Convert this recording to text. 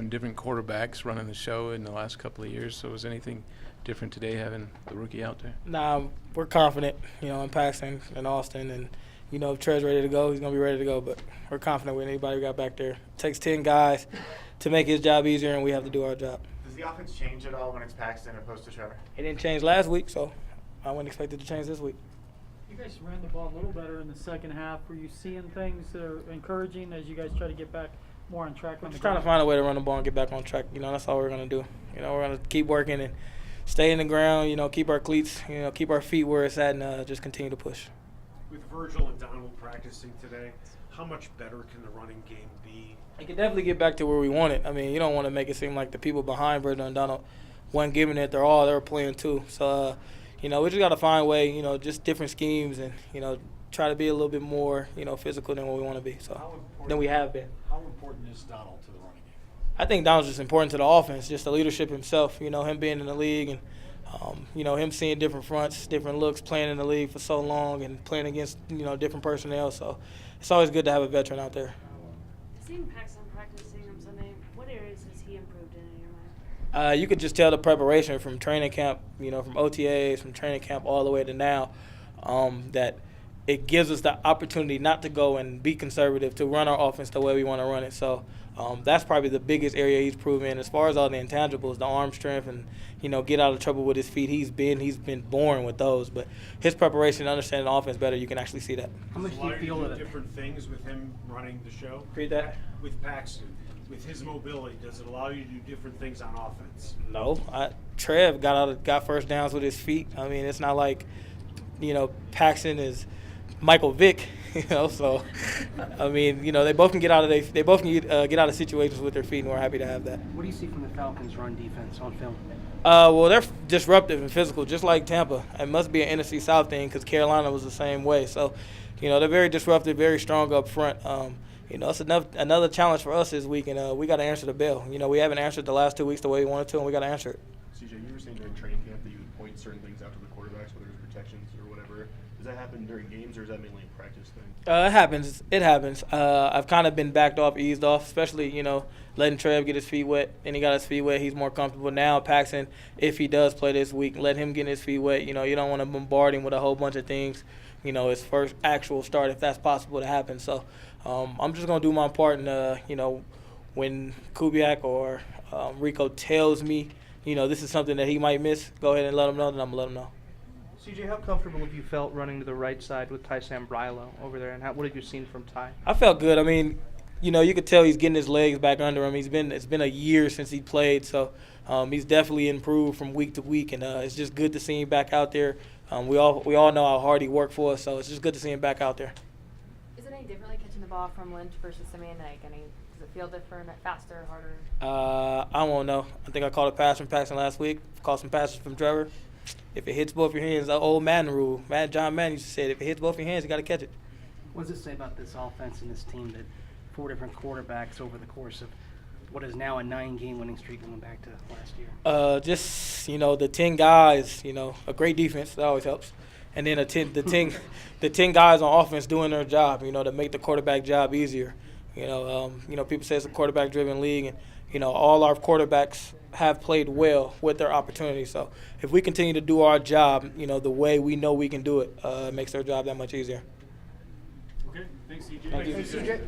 been different quarterbacks running the show in the last couple of years. So was anything different today having the rookie out there? Nah, we're confident, in Paxton and Austin. And, if Trey's ready to go, he's going to be ready to go. But we're confident with anybody we got back there. It takes 10 guys to make his job easier, and we have to do our job. Does the offense change at all when it's Paxton opposed to Trevor? It didn't change last week, so I wouldn't expect it to change this week. You guys ran the ball a little better in the second half. Were you seeing things that are encouraging as you guys try to get back more on track? We're just trying to find a way to run the ball and get back on track. That's all we're going to do. We're going to keep working and stay in the ground, keep our cleats, keep our feet where it's at, and just continue to push. With Virgil and Donald practicing today, how much better can the running game be? It can definitely get back to where we want it. I mean, you don't want to make it seem like the people behind Virgil and Donald weren't giving it. They were playing too. So, we just got to find a way, just different schemes and, try to be a little bit more, physical than what we want to be. So than we have been. How important is Donald to the running game? I think Donald's just important to the offense, just the leadership himself, him being in the league and, him seeing different fronts, different looks, playing in the league for so long and playing against, different personnel. So it's always good to have a veteran out there. Seeing Paxton practicing on Sunday, what areas has he improved in your mind? You could just tell the preparation from training camp, from OTAs, from training camp all the way to now, that it gives us the opportunity not to go and be conservative, to run our offense the way we want to run it. So that's probably the biggest area he's proven. As far as all the intangibles, the arm strength and, get out of trouble with his feet, he's been born with those. But his preparation and understanding the offense better, you can actually see that. How much do you feel that different things with him running the show? Repeat that? With Paxton, with his mobility, does it allow you to do different things on offense? No. Trev got first downs with his feet. I mean, it's not like, Paxton is Michael Vick, So, I mean, they both can get out of situations with their feet, and we're happy to have that. What do you see from the Falcons' run defense on film? Well, they're disruptive and physical, just like Tampa. It must be an NFC South thing because Carolina was the same way. So, they're very disruptive, very strong up front. It's another challenge for us this week, and we got to answer the bell. We haven't answered the last 2 weeks the way we wanted to, and we got to answer it. CJ, you were saying during training camp that you would point certain things out to the quarterbacks, whether it's protections or whatever. Does that happen during games, or is that mainly a practice thing? It happens. It happens. I've kind of been backed off, eased off, especially, letting Trev get his feet wet. And he got his feet wet. He's more comfortable now. Paxton, if he does play this week, let him get his feet wet. You don't want to bombard him with a whole bunch of things. His first actual start, if that's possible to happen. So I'm just going to do my part. And, when Kubiak or Rico tells me, this is something that he might miss, go ahead and let him know, then I'm going to let him know. CJ, how comfortable have you felt running to the right side with Ty Sambrailo over there, and what have you seen from Ty? I felt good. I mean, you could tell he's getting his legs back under him. It's been a year since he played, so he's definitely improved from week to week, and it's just good to see him back out there. We all know how hard he worked for us, so it's just good to see him back out there. Is it any different, like catching the ball from Lynch versus Simeon? Does it feel different, faster, harder? I won't know. I think I called a pass from Paxton last week. Called some passes from Trevor. If it hits both your hands, the old Madden rule. John Madden used to say, if it hits both your hands, you got to catch it. What does it say about this offense and this team that 4 different quarterbacks over the course of what is now a 9-game winning streak going back to last year? Just, the 10 guys, a great defense. That always helps. And then the 10 guys on offense doing their job, to make the quarterback job easier. People say it's a quarterback-driven league, and, all our quarterbacks have played well with their opportunities. So if we continue to do our job, the way we know we can do it, it makes their job that much easier. Okay, thanks, CJ. Thank you. Hey, CJ.